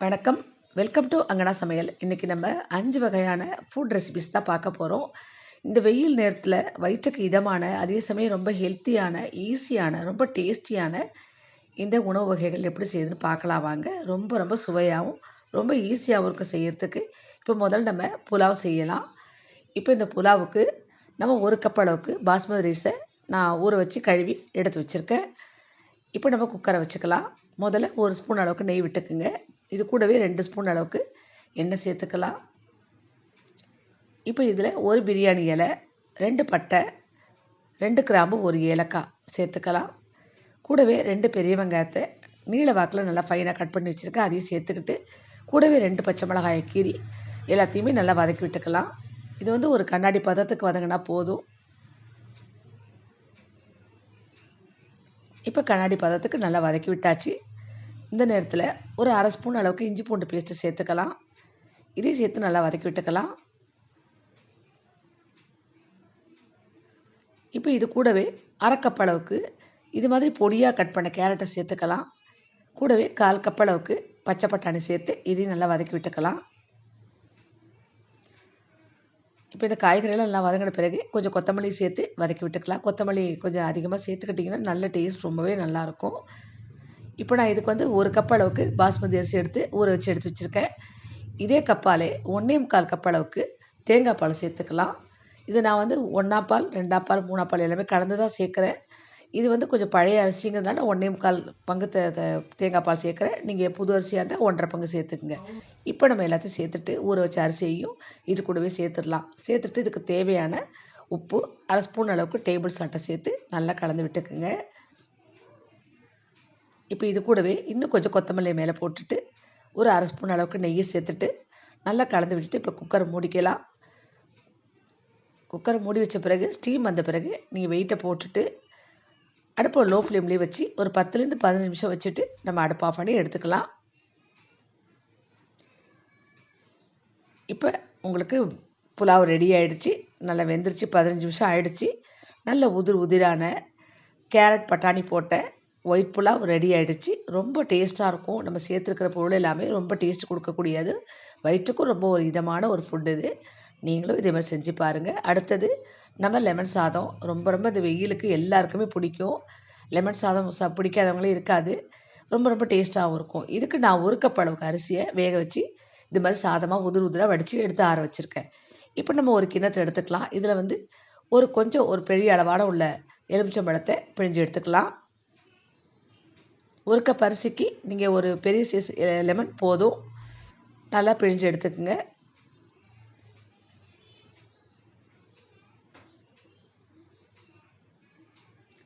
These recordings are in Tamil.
வணக்கம். வெல்கம் டு அங்கனா சமையல். இன்னைக்கு நம்ம 5 வகையான ஃபுட் ரெசிபீஸ் தான் பார்க்க போறோம். இந்த வெயில் நேரத்தில வயிற்றுக்கு இதமான, அதே சமயம் ரொம்ப ஹெல்த்தியான, ஈஸியான, ரொம்ப டேஸ்டியான இந்த உணவு வகைகள் எப்படி செய்யுதுன்னு பார்க்கலாம் வாங்க. ரொம்ப ரொம்ப சுவையாவும், ரொம்ப ஈஸியாவும் இருக்கும் செய்யறதுக்கு. இப்போ முதல்ல நம்ம புலாவ் செய்யலாம். இப்போ இந்த புலாவுக்கு நம்ம 1 கப் அளவுக்கு பாஸ்மதி ரைஸை நான் ஊற வச்சு கழுவி எடுத்து வச்சிருக்கேன். இப்போ நம்ம குக்கரை வச்சுக்கலாம். முதல்ல 1 ஸ்பூன் அளவுக்கு நெய் விட்டுக்குங்க. இது கூடவே 2 ஸ்பூன் அளவுக்கு எண்ணெய் சேர்த்துக்கலாம். இப்போ இதில் 1 பிரியாணி இலை, 2 பட்டை, 2 கிராம்பு, 1 ஏலக்காய் சேர்த்துக்கலாம். கூடவே 2 பெரிய வெங்காயத்தை நீள வாக்கில் நல்லா ஃபைனாக கட் பண்ணி வச்சுருக்கேன். அதையும் சேர்த்துக்கிட்டு கூடவே 2 பச்சை மிளகாயை கீறி எல்லாத்தையுமே நல்லா வதக்கி விட்டுக்கலாம். இது வந்து ஒரு கண்ணாடி பதத்துக்கு வதங்கினா போதும். இப்போ கண்ணாடி பதத்துக்கு நல்லா வதக்கி விட்டாச்சு. இந்த நேரத்தில் ஒரு அரை ஸ்பூன் அளவுக்கு இஞ்சி பூண்டு பேஸ்ட்டு சேர்த்துக்கலாம். இதையும் சேர்த்து நல்லா வதக்கி விட்டுக்கலாம். இப்போ இது கூடவே அரை கப் அளவுக்கு இது மாதிரி பொடியாக கட் பண்ண கேரட்டை சேர்த்துக்கலாம். கூடவே 1/4 கப் அளவுக்கு பச்சை பட்டாணி சேர்த்து இதையும் நல்லா வதக்கி விட்டுக்கலாம். இப்போ இந்த காய்கறியெல்லாம் நல்லா வதங்கின பிறகு கொஞ்சம் கொத்தமல்லி சேர்த்து வதக்கி விட்டுக்கலாம். கொத்தமல்லி கொஞ்சம் அதிகமாக சேர்த்துக்கிட்டிங்கன்னா நல்ல டேஸ்ட் ரொம்பவே நல்லாயிருக்கும். இப்போ நான் இதுக்கு வந்து 1 கப் அளவுக்கு பாஸ்மதி அரிசி எடுத்து ஊற வச்சு எடுத்து வச்சுருக்கேன். இதே கப்பாலே 1 1/4 கப் அளவுக்கு தேங்காய் பால் சேர்த்துக்கலாம். இது நான் வந்து 1ஆம் பால், 2ஆம் பால், 3ஆம் பால் எல்லாமே கலந்து தான் சேர்க்குறேன். இது வந்து கொஞ்சம் பழைய அரிசிங்கிறதுனால 1 1/4 பங்கு தேங்காய் பால் சேர்க்குறேன். நீங்கள் புது அரிசியாக இருந்தால் 1½ பங்கு சேர்த்துக்குங்க. இப்போ நம்ம எல்லாத்தையும் சேர்த்துட்டு ஊற வச்ச அரிசியையும் இது கூடவே சேர்த்துடலாம். சேர்த்துட்டு இதுக்கு தேவையான உப்பு, அரை ஸ்பூன் அளவுக்கு டேபிள் சால்ட்டை சேர்த்து நல்லா கலந்து விட்டுக்குங்க. இப்போ இது கூடவே இன்னும் கொஞ்சம் கொத்தமல்லி மேலே போட்டுட்டு ஒரு அரை ஸ்பூன் அளவுக்கு நெய்யை சேர்த்துட்டு நல்லா கலந்து விட்டுட்டு இப்போ குக்கரை மூடிக்கலாம். குக்கரை மூடி வச்ச பிறகு ஸ்டீம் வந்த பிறகு நீங்கள் வெயிட்டை போட்டுட்டு அடுப்பை லோ ஃப்ளேம்லேயே வச்சு ஒரு 10லேருந்து 15 நிமிஷம் வச்சுட்டு நம்ம அடுப்பு ஆஃப் பண்ணி எடுத்துக்கலாம். இப்போ உங்களுக்கு புலாவ் ரெடி ஆகிடுச்சு. நல்லா வெந்துருச்சு. 15 நிமிஷம் ஆகிடுச்சு. நல்ல உதிரான கேரட் பட்டாணி போட்ட ஒயிட் புலாவ் ரெடி ஆகிடுச்சு. ரொம்ப டேஸ்ட்டாக இருக்கும். நம்ம சேர்த்துருக்கிற பொருள் எல்லாமே ரொம்ப டேஸ்ட் கொடுக்கக்கூடியது. வயிற்றுக்கும் ரொம்ப ஒரு இதமான ஒரு ஃபுட் இது. நீங்களும் இதே மாதிரி செஞ்சு பாருங்கள். அடுத்தது நம்ம லெமன் சாதம். ரொம்ப ரொம்ப இந்த வெயிலுக்கு எல்லாருக்குமே பிடிக்கும். லெமன் சாதம் பிடிக்காதவங்களே இருக்காது. ரொம்ப ரொம்ப டேஸ்ட்டாகவும் இருக்கும். இதுக்கு நான் 1 கப் அளவுக்கு அரிசியை வேக வச்சு இது மாதிரி சாதமாக உதிராக வடித்து எடுத்து ஆற வச்சுருக்கேன். இப்போ நம்ம ஒரு கிண்ணத்தில் எடுத்துக்கலாம். இதில் வந்து ஒரு பெரிய அளவான உள்ள எலுமிச்சம்பழத்தை பிழிஞ்சு எடுத்துக்கலாம். 1 கப் அரிசிக்கு நீங்கள் ஒரு பெரிய சைஸ் லெமன் போதும். நல்லா பிழிஞ்சு எடுத்துக்கோங்க.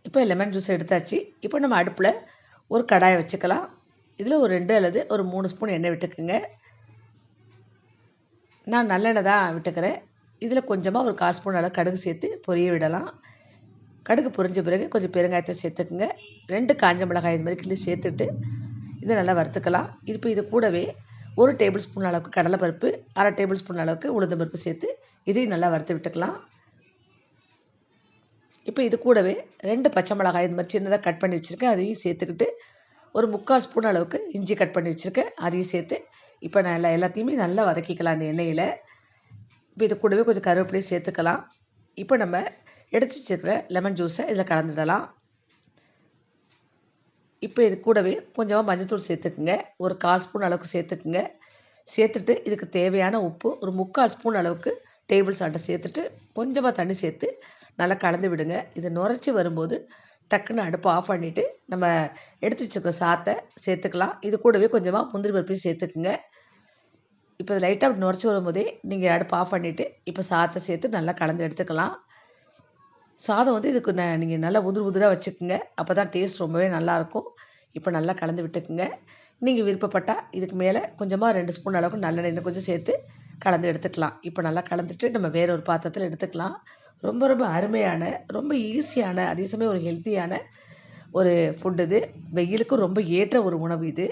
இப்போ லெமன் ஜூஸ் எடுத்தாச்சு. இப்போ நம்ம அடுப்பில் ஒரு கடாயை வச்சுக்கலாம். இதில் ஒரு 2 அல்லது ஒரு 3 ஸ்பூன் எண்ணெய் விட்டுக்குங்க. நான் நல்லெண்ணெய் தான் விட்டுக்கிறேன். இதில் கொஞ்சமாக ஒரு 1/4 ஸ்பூன் அளவு கடுகு சேர்த்து பொரிய விடலாம். கடுகு பொரிஞ்ச பிறகு கொஞ்சம் பெருங்காயத்தை சேர்த்துக்குங்க. 2 காஞ்ச மிளகாய் இது மாதிரி கிள்ளி சேர்த்துட்டு இதை நல்லா வறுத்துக்கலாம். இப்போ இது கூடவே 1 டேபிள் ஸ்பூன் அளவுக்கு கடலைப்பருப்பு, அரை டேபிள் ஸ்பூன் அளவுக்கு உளுந்தம்பருப்பு சேர்த்து இதையும் நல்லா வறுத்து விட்டுக்கலாம். இப்போ இது கூடவே 2 பச்சை மிளகாய் இது மாதிரி சின்னதாக கட் பண்ணி வச்சுருக்கேன். அதையும் சேர்த்துக்கிட்டு ஒரு 3/4 ஸ்பூன் அளவுக்கு இஞ்சி கட் பண்ணி வச்சுருக்கேன். அதையும் சேர்த்து இப்போ நல்லா எல்லாத்தையுமே நல்லா வதக்கிக்கலாம் அந்த எண்ணெயில். இப்போ இது கூடவே கொஞ்சம் கருவேப்பிலையும் சேர்த்துக்கலாம். இப்போ நம்ம எடுத்து வச்சுருக்கிற லெமன் ஜூஸை இதில் கலந்துடலாம். இப்போ இது கூடவே கொஞ்சமாக மஞ்சள்தூள் சேர்த்துக்குங்க. ஒரு 1/4 ஸ்பூன் அளவுக்கு சேர்த்துக்குங்க. சேர்த்துட்டு இதுக்கு தேவையான உப்பு ஒரு 3/4 ஸ்பூன் அளவுக்கு டேபிள் சால்ட்டை சேர்த்துட்டு கொஞ்சமாக தண்ணி சேர்த்து நல்லா கலந்து விடுங்க. இது நுரைச்சி வரும்போது டக்குன்னு அடுப்பை ஆஃப் பண்ணிவிட்டு நம்ம எடுத்து வச்சுருக்கிற சாத்தை சேர்த்துக்கலாம். இது கூடவே கொஞ்சமாக முந்திரி பருப்பையும் சேர்த்துக்குங்க. இப்போ லைட்டாக அப்படி நுரைச்சி வரும்போதே நீங்கள் அடுப்பை ஆஃப் பண்ணிவிட்டு இப்போ சாத்தை சேர்த்து நல்லா கலந்து எடுத்துக்கலாம். சாதம் வந்து இதுக்கு நீங்கள் நல்லா உதிராக வச்சுக்கோங்க. அப்போ தான் டேஸ்ட் ரொம்பவே நல்லாயிருக்கும். இப்போ நல்லா கலந்து விட்டுக்குங்க. நீங்கள் விருப்பப்பட்டால் இதுக்கு மேலே கொஞ்சமாக 2 ஸ்பூன் அளவுக்கு நல்லெண்ணெய் இன்னும் கொஞ்சம் சேர்த்து கலந்து எடுத்துக்கலாம். இப்போ நல்லா கலந்துட்டு நம்ம வேற ஒரு பாத்திரத்தில் எடுத்துக்கலாம். ரொம்ப ரொம்ப அருமையான, ரொம்ப ஈஸியான, அதே சமயம் ஒரு ஹெல்த்தியான ஒரு ஃபுட் இது. வெயிலுக்கும் ரொம்ப ஏற்ற ஒரு உணவு இது.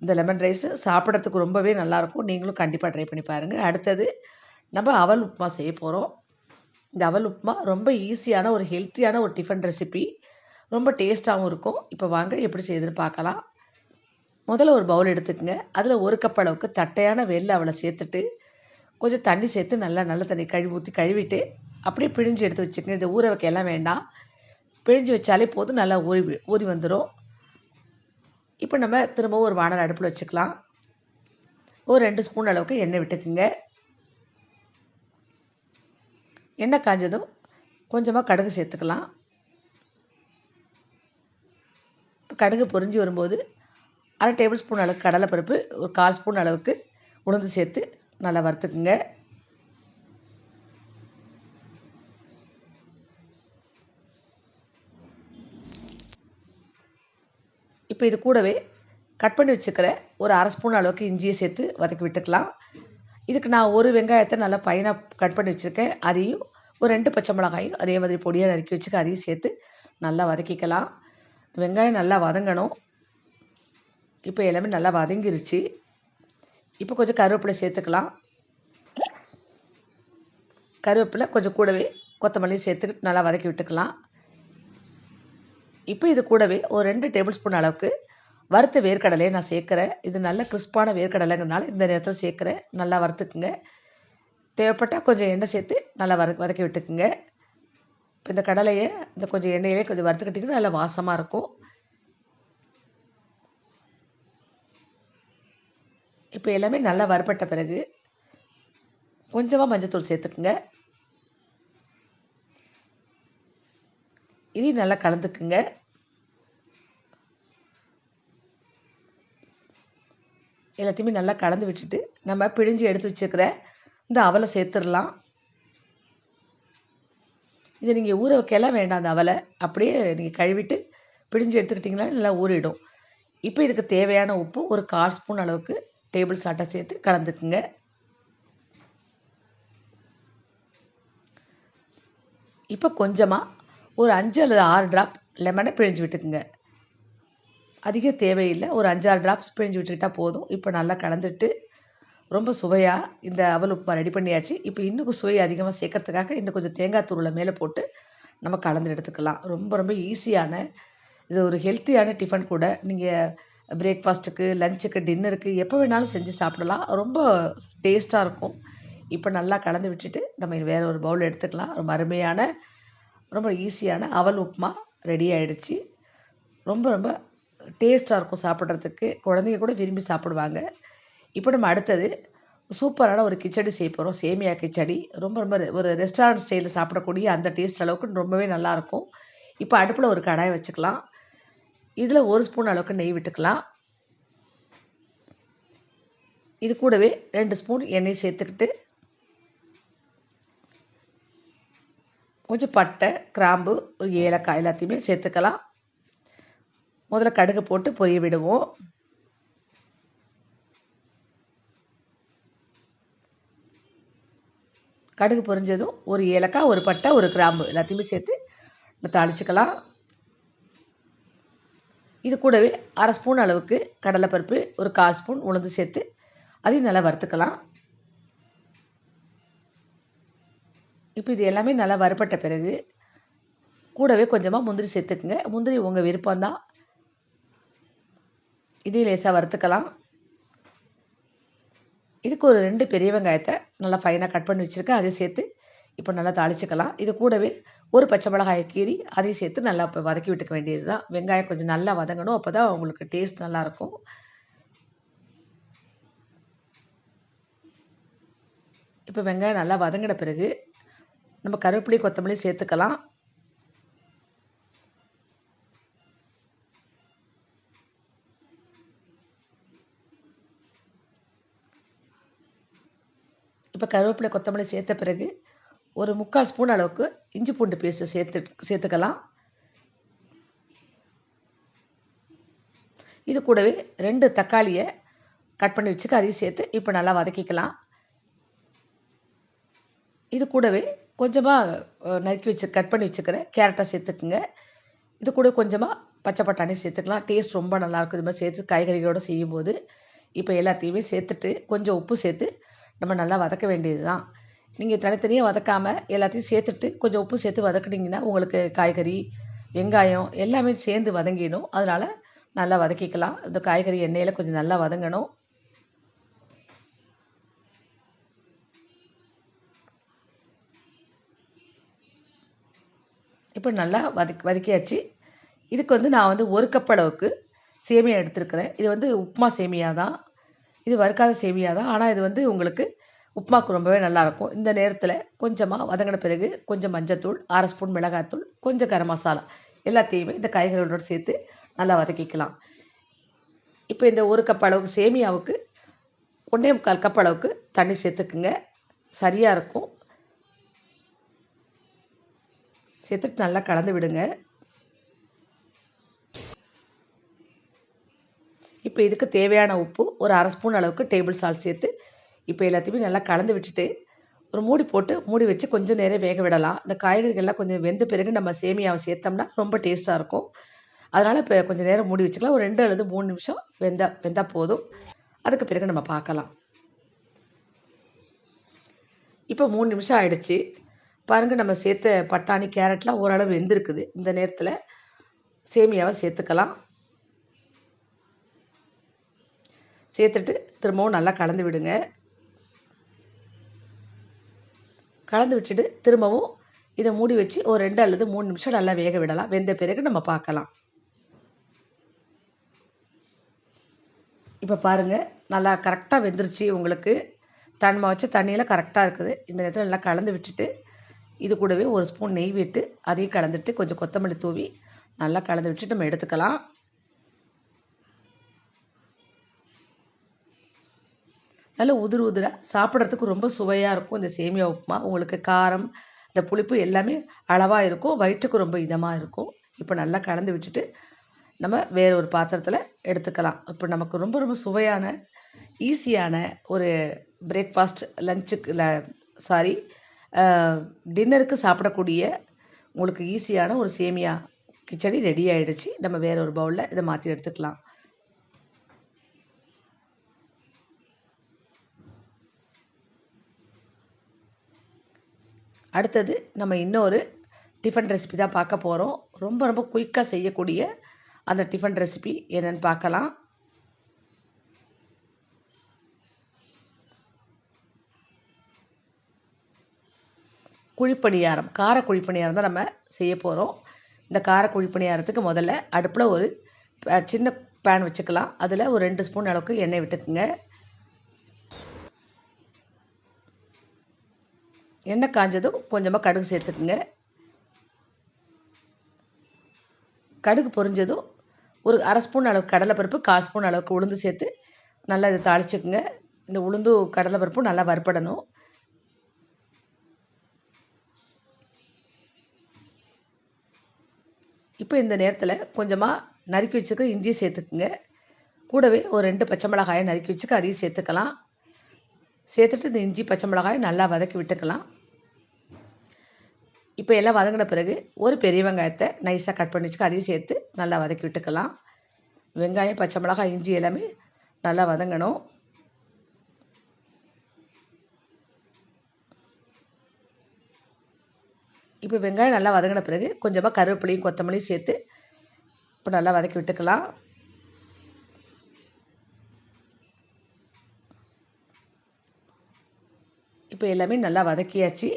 இந்த லெமன் ரைஸு சாப்பிட்றதுக்கு ரொம்பவே நல்லாயிருக்கும். நீங்களும் கண்டிப்பாக ட்ரை பண்ணி பாருங்கள். அடுத்தது நம்ம அவல் உப்புமா செய்ய போகிறோம். இந்த அவல் உப்புமா ரொம்ப ஈஸியான ஒரு ஹெல்த்தியான ஒரு டிஃபன் ரெசிபி. ரொம்ப டேஸ்ட்டாகவும் இருக்கும். இப்போ வாங்க எப்படி செய்யுதுன்னு பார்க்கலாம். முதல்ல ஒரு பவுல் எடுத்துக்கங்க. அதில் ஒரு கப் அளவுக்கு தட்டையான வெள்ளை அவலை சேர்த்துட்டு கொஞ்சம் தண்ணி சேர்த்து நல்லா நல்ல தண்ணி ஊற்றி கழுவிட்டு அப்படியே பிழிஞ்சு எடுத்து வச்சுக்கங்க. இதை ஊற வைக்க எல்லாம் வேண்டாம். பிழிஞ்சு வச்சாலே போதும், நல்லா ஊறி வந்துடும். இப்போ நம்ம திரும்பவும் ஒரு வானல் அடுப்பில் வச்சுக்கலாம். ஒரு 2 ஸ்பூன் அளவுக்கு எண்ணெய் விட்டுக்குங்க. எண்ணெய் காஞ்சதும் கொஞ்சமாக கடுகு சேர்த்துக்கலாம். இப்போ கடுகு பொரிஞ்சு வரும்போது 1/2 டேபிள் ஸ்பூன் அளவுக்கு கடலைப்பருப்பு, ஒரு 1/4 ஸ்பூன் அளவுக்கு உளுந்து சேர்த்து நல்லா வறுத்துக்குங்க. இப்போ இது கூடவே கட் பண்ணி வச்சுக்கிற ஒரு 1/2 ஸ்பூன் அளவுக்கு இஞ்சியை சேர்த்து வதக்கி விட்டுக்கலாம். இதுக்கு நான் ஒரு வெங்காயத்தை நல்லா ஃபைனாக கட் பண்ணி வச்சுருக்கேன். அதையும் ஒரு 2 பச்சை மிளகாயும் அதே மாதிரி பொடியாக நறுக்கி வச்சுக்க அதையும் சேர்த்து நல்லா வதக்கிக்கலாம். வெங்காயம் நல்லா வதங்கணும். இப்போ எல்லாமே நல்லா வதங்கிருச்சு. இப்போ கொஞ்சம் கருவேப்பிலை சேர்த்துக்கலாம். கருவேப்பிலை கொஞ்சம் கூடவே கொத்தமல்லி சேர்த்துக்கிட்டு நல்லா வதக்கி விட்டுக்கலாம். இப்போ இது கூடவே ஒரு 2 டேபிள் ஸ்பூன் அளவுக்கு வறுத்த வேர்க்கடலையை நான் சேர்க்குறேன். இது நல்ல கிறிஸ்பான வேர்க்கடலைங்கிறதுனால இந்த நேரத்தில் சேர்க்குறேன். நல்லா வறுத்துக்குங்க. தேவைப்பட்டால் கொஞ்சம் எண்ணெய் சேர்த்து நல்லா வதக்கி விட்டுக்குங்க. இப்போ இந்த கடலையை இந்த கொஞ்சம் எண்ணெயிலே கொஞ்சம் வறுத்துக்கிட்டிங்கன்னா நல்லா வாசமாக இருக்கும். இப்போ எல்லாமே நல்லா வறுபட்ட பிறகு கொஞ்சமாக மஞ்சள்தூள் சேர்த்துக்குங்க. இதையும் நல்லா கலந்துக்குங்க. எல்லாத்தையுமே நல்லா கலந்து விட்டுட்டு நம்ம பிழிஞ்சு எடுத்து வச்சுருக்கிற இந்த அவலை சேர்த்துடலாம். இதை நீங்கள் ஊற வைக்கலாம் வேண்டாம். அந்த அவலை அப்படியே நீங்கள் கழுவிட்டு பிழிஞ்சு எடுத்துக்கிட்டிங்கன்னா நல்லா ஊறிடும். இப்போ இதுக்கு தேவையான உப்பு ஒரு 1/4 ஸ்பூன் அளவுக்கு டேபிள் சால்ட்டை சேர்த்து கலந்துக்குங்க. இப்போ கொஞ்சமாக ஒரு 5 அல்லது 6 ட்ராப் லெமனை பிழிஞ்சு விட்டுக்குங்க. அதிக தேவையில்லை. ஒரு 5, 6 ட்ராப்ஸ் பிழிஞ்சு விட்டுக்கிட்டால் போதும். இப்போ நல்லா கலந்துட்டு ரொம்ப சுவையாக இந்த அவல் உப்புமா ரெடி பண்ணியாச்சு. இப்போ இன்னும் சுவை அதிகமாக சேர்க்கறதுக்காக இன்னும் கொஞ்சம் தேங்காய் தூளை மேலே போட்டு நம்ம கலந்து எடுத்துக்கலாம். ரொம்ப ரொம்ப ஈஸியான, இது ஒரு ஹெல்த்தியான டிஃபன் கூட. நீங்கள் பிரேக்ஃபாஸ்ட்டுக்கு, லஞ்சுக்கு, டின்னருக்கு எப்போ வேணாலும் செஞ்சு சாப்பிடலாம். ரொம்ப டேஸ்ட்டாக இருக்கும். இப்போ நல்லா கலந்து விட்டுட்டு நம்ம வேறு ஒரு பவுல் எடுத்துக்கலாம். ரொம்ப அருமையான, ரொம்ப ஈஸியான அவல் உப்புமா ரெடி ஆகிடுச்சு. ரொம்ப ரொம்ப டேஸ்ட்டாக இருக்கும் சாப்பிட்றதுக்கு. குழந்தைங்க கூட விரும்பி சாப்பிடுவாங்க. இப்போ நம்ம அடுத்தது சூப்பரான ஒரு கிச்சடி செய்ய போகிறோம். சேமியா கிச்சடி. ரொம்ப ரொம்ப ஒரு ரெஸ்டாரண்ட் ஸ்டைலில் சாப்பிடக்கூடிய அந்த டேஸ்ட் அளவுக்கு ரொம்பவே நல்லாயிருக்கும். இப்போ அடுப்பில் ஒரு கடாயை வச்சுக்கலாம். இதில் 1 ஸ்பூன் அளவுக்கு நெய் விட்டுக்கலாம். இது கூடவே 2 ஸ்பூன் எண்ணெய் சேர்த்துக்கிட்டு கொஞ்சம் பட்டை, கிராம்பு, ஒரு ஏலக்காய் எல்லாத்தையுமே சேர்த்துக்கலாம். முதல்ல கடுகு போட்டு பொரிய விடுவோம். கடுகு பொரிஞ்சதும் ஒரு ஏலக்காய், ஒரு பட்டை, ஒரு கிராம்பு எல்லாத்தையுமே சேர்த்து தாளிச்சுக்கலாம். இது கூடவே 1/2 ஸ்பூன் அளவுக்கு கடலைப்பருப்பு, ஒரு 1/4 ஸ்பூன் உளுந்து சேர்த்து அதையும் நல்லா வறுத்துக்கலாம். இப்போ இது எல்லாமே நல்லா வறுபட்ட பிறகு கூடவே கொஞ்சமாக முந்திரி சேர்த்துக்குங்க. முந்திரி உங்கள் விருப்பம்தான். இதையும் லேசாக வறுத்துக்கலாம். இதுக்கு ஒரு 2 பெரிய வெங்காயத்தை நல்லா ஃபைனாக கட் பண்ணி வச்சுருக்கேன். அதையும் சேர்த்து இப்போ நல்லா தாளிச்சுக்கலாம். இது கூடவே ஒரு பச்சை மிளகாயை கீறி அதையும் சேர்த்து நல்லா இப்போ வதக்கி விட்டுக்க வேண்டியது தான். வெங்காயம் கொஞ்சம் நல்லா வதங்கணும். அப்போ தான் உங்களுக்கு டேஸ்ட் நல்லாயிருக்கும். இப்போ வெங்காயம் நல்லா வதங்கின பிறகு நம்ம கருவேப்பிலை, கொத்தமல்லி சேர்த்துக்கலாம். இப்போ கருவேப்பிலை, கொத்தமல்லி சேர்த்த பிறகு ஒரு 3/4 ஸ்பூன் அளவுக்கு இஞ்சி பூண்டு பேஸ்ட்டு சேர்த்துக்கலாம். இது கூடவே 2 தக்காளியை கட் பண்ணி வச்சுக்க அதையும் சேர்த்து இப்போ நல்லா வதக்கிக்கலாம். இது கூடவே கொஞ்சமாக கட் பண்ணி வச்சுக்கிற கேரட்டை சேர்த்துக்குங்க. இது கூட கொஞ்சமாக பச்சை பட்டாணி சேர்த்துக்கலாம். டேஸ்ட் ரொம்ப நல்லாயிருக்கும் இது மாதிரி சேர்த்து காய்கறிகளோடு செய்யும்போது. இப்போ எல்லாத்தையுமே சேர்த்துட்டு கொஞ்சம் உப்பு சேர்த்து நம்ம நல்லா வதக்க வேண்டியது தான். நீங்கள் தனித்தனியாக வதக்காமல் எல்லாத்தையும் சேர்த்துட்டு கொஞ்சம் உப்பு சேர்த்து வதக்குனீங்கன்னா உங்களுக்கு காய்கறி, வெங்காயம் எல்லாமே சேர்ந்து வதங்கிடும். அதனால் நல்லா வதக்கிக்கலாம். இந்த காய்கறி எண்ணெயில் கொஞ்சம் நல்லா வதங்கணும். இப்போ நல்லா வதக்கியாச்சு. இதுக்கு வந்து நான் வந்து 1 கப் அளவுக்கு சேமியா எடுத்துருக்கிறேன். இது வந்து உப்புமா சேமியா தான். இது வறுக்காத சேமியா தான். ஆனால் இது வந்து உங்களுக்கு உப்புமாவுக்கு ரொம்பவே நல்லாயிருக்கும். இந்த நேரத்தில் கொஞ்சமாக வதங்கின பிறகு கொஞ்சம் மஞ்சத்தூள், 1/2 ஸ்பூன் மிளகாத்தூள், கொஞ்சம் கரம் மசாலா எல்லாத்தையுமே இந்த காய்கறிகளோடு சேர்த்து நல்லா வதக்கிக்கலாம். இப்போ இந்த 1 கப் அளவுக்கு சேமியாவுக்கு 1 1/4 கப் அளவுக்கு தண்ணி சேர்த்துக்குங்க. சரியாக இருக்கும். சேர்த்துட்டு நல்லா கலந்து விடுங்க. இப்போ இதுக்கு தேவையான உப்பு ஒரு 1/2 ஸ்பூன் அளவுக்கு டேபிள் சால்ட் சேர்த்து இப்போ எல்லாத்தையுமே நல்லா கலந்து விட்டுட்டு ஒரு மூடி போட்டு மூடி வச்சு கொஞ்சம் நேரம் வேக விடலாம். இந்த காய்கறிகள்லாம் கொஞ்சம் வெந்த பிறகு நம்ம சேமியாவை சேர்த்தோம்னா ரொம்ப டேஸ்ட்டாக இருக்கும். அதனால் இப்போ கொஞ்சம் நேரம் மூடி வச்சுக்கலாம். ஒரு 2 அல்லது 3 நிமிஷம் வெந்தால் போதும். அதுக்கு பிறகு நம்ம பார்க்கலாம். இப்போ 3 நிமிஷம் ஆயிடுச்சு. பாருங்கள், நம்ம சேர்த்த பட்டாணி கேரட்லாம் ஓரளவு வெந்திருக்குது. இந்த நேரத்தில் சேமியாவை சேர்த்துக்கலாம். சேர்த்துட்டு திரும்பவும் நல்லா கலந்து விடுங்க. கலந்து விட்டுட்டு திரும்பவும் இதை மூடி வச்சு ஒரு 2 அல்லது 3 நிமிஷம் நல்லா வேக விடலாம். வெந்த பிறகு நம்ம பார்க்கலாம். இப்போ பாருங்கள், நல்லா கரெக்டாக வெந்துருச்சு. உங்களுக்கு நம்ம வச்ச தண்ணியெல்லாம் கரெக்டாக இருக்குது. இந்த நேரத்தில் நல்லா கலந்து விட்டுட்டு இது கூடவே 1 ஸ்பூன் நெய் விட்டு அதையும் கலந்துட்டு கொஞ்சம் கொத்தமல்லி தூவி நல்லா கலந்து விட்டுட்டு நம்ம எடுத்துக்கலாம். நல்ல உதிராக சாப்பிட்றதுக்கு ரொம்ப சுவையாக இருக்கும் இந்த சேமியா உப்புமா. உங்களுக்கு காரம், இந்த புளிப்பு எல்லாமே அளவாக இருக்கும். வயிற்றுக்கு ரொம்ப இதமாக இருக்கும். இப்போ நல்லா கலந்து விட்டுட்டு நம்ம வேறு ஒரு பாத்திரத்தில் எடுத்துக்கலாம். இப்போ நமக்கு ரொம்ப ரொம்ப சுவையான, ஈஸியான ஒரு பிரேக்ஃபாஸ்ட், லஞ்சுக்கு டின்னருக்கு சாப்பிடக்கூடிய உங்களுக்கு ஈஸியான ஒரு சேமியா கிச்சடி ரெடி ஆகிடுச்சு. நம்ம வேறு ஒரு பவுலில் இதை மாற்றி எடுத்துக்கலாம். அடுத்தது நம்ம இன்னொரு டிஃபன் ரெசிபி தான் பார்க்க போகிறோம். ரொம்ப ரொம்ப குயிக்காக செய்யக்கூடிய அந்த டிஃபன் ரெசிபி என்னென்னு பார்க்கலாம். குழிப்பணியாரம், கார குழிப்பணியாரம் தான் நம்ம செய்ய போகிறோம். இந்த கார குழிப்பணியாரத்துக்கு முதல்ல அடுப்பில் ஒரு சின்ன பேன் வச்சுக்கலாம். அதில் ஒரு 2 ஸ்பூன் அளவுக்கு எண்ணெய் விட்டுக்குங்க. எண்ணெய் காஞ்சதும் கொஞ்சமாக கடுகு சேர்த்துக்குங்க. கடுகு பொரிஞ்சதும் ஒரு 1/2 ஸ்பூன் அளவுக்கு கடலைப்பருப்பு, 1/4 ஸ்பூன் அளவுக்கு உளுந்து சேர்த்து நல்லா இதை தாளிச்சுக்குங்க. இந்த உளுந்தும் கடலைப்பருப்பும் நல்லா வறுபடணும். இப்போ இந்த நேரத்தில் கொஞ்சமாக நறுக்கி வச்சுருக்க இஞ்சி சேர்த்துக்குங்க. கூடவே ஒரு 2 பச்சை மிளகாயை நறுக்கி வச்சுக்க அதையும் சேர்த்துக்கலாம். சேர்த்துட்டு இந்த இஞ்சி பச்சை மிளகாயை நல்லா வதக்கி விட்டுக்கலாம். இப்போ எல்லாம் வதங்கின பிறகு ஒரு பெரிய வெங்காயத்தை நைஸாக கட் பண்ணி வச்சுக்க அதையும் சேர்த்து நல்லா வதக்கி விட்டுக்கலாம். வெங்காயம், பச்சை மிளகாய், இஞ்சி எல்லாமே நல்லா வதங்கணும். இப்போ வெங்காயம் நல்லா வதங்கின பிறகு கொஞ்சமாக கருவேப்பிலையும் கொத்தமல்லியும் சேர்த்து இப்போ நல்லா வதக்கி விட்டுக்கலாம். இப்போ எல்லாமே நல்லா வதக்கியாச்சு.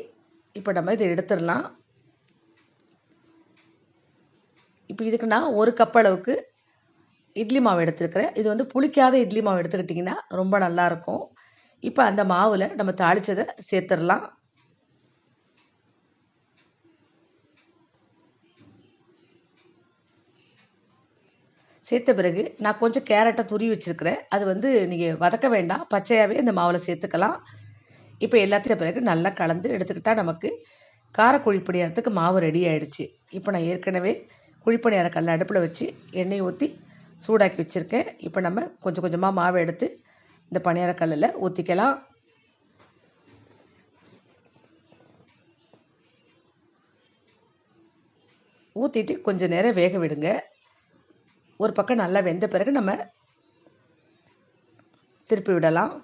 இப்போ நம்ம இதை எடுத்துடலாம். இப்போ இதுக்கு நான் 1 கப் அளவுக்கு இட்லி மாவு எடுத்துருக்கிறேன். இது வந்து புளிக்காத இட்லி மாவு எடுத்துக்கிட்டிங்கன்னா ரொம்ப நல்லாயிருக்கும். இப்போ அந்த மாவில் நம்ம தாளித்ததை சேர்த்துடலாம். சேர்த்த பிறகு நான் கொஞ்சம் கேரட்டை துருவி வச்சுருக்கிறேன். அது வந்து நீங்கள் வதக்க வேண்டாம், பச்சையாகவே இந்த மாவில் சேர்த்துக்கலாம். இப்போ எல்லாத்தையும் பிறகு நல்லா கலந்து எடுத்துக்கிட்டால் நமக்கு கார குழிப்பணியாரத்துக்கு மாவு ரெடி ஆகிடுச்சு. இப்போ நான் ஏற்கனவே குழிப்பணியார கல்லை அடுப்பில் வச்சு எண்ணெய் ஊற்றி சூடாக்கி வச்சுருக்கேன். இப்போ நம்ம கொஞ்சம் கொஞ்சமாக மாவை எடுத்து இந்த பணியார கல்லில் ஊற்றிக்கலாம். ஊற்றிட்டு கொஞ்சம் நேரம் வேக விடுங்க. ஒரு பக்கம் நல்லா வெந்த பிறகு நம்ம திருப்பி விடலாம்.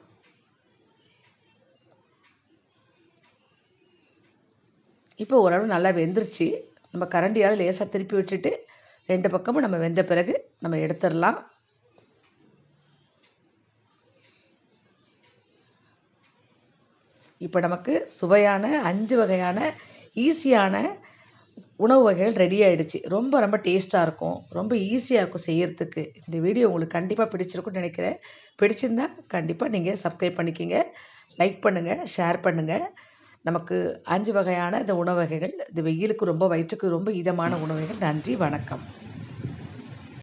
இப்போ ஓரளவு நல்லா வெந்துருச்சு. நம்ம கரண்டியால் லேசாக திருப்பி விட்டுட்டு 2 பக்கமும் நம்ம வெந்த பிறகு நம்ம எடுத்துடலாம். இப்போ நமக்கு சுவையான 5 வகையான ஈஸியான உணவு வகைகள் ரெடி ஆயிடுச்சு. ரொம்ப ரொம்ப டேஸ்ட்டாக இருக்கும். ரொம்ப ஈஸியாக இருக்கும் செய்யறதுக்கு. இந்த வீடியோ உங்களுக்கு கண்டிப்பாக பிடிச்சிருக்கும்னு நினைக்கிறேன். பிடிச்சிருந்தா கண்டிப்பாக நீங்கள் சப்ஸ்கிரைப் பண்ணிக்கிங்க. லைக் பண்ணுங்கள், ஷேர் பண்ணுங்கள். நமக்கு 5 வகையான இந்த உணவு வகைகள் இது வெயிலுக்கு ரொம்ப வயிற்றுக்கு ரொம்ப இதமான உணவு வகைகள். நன்றி, வணக்கம்.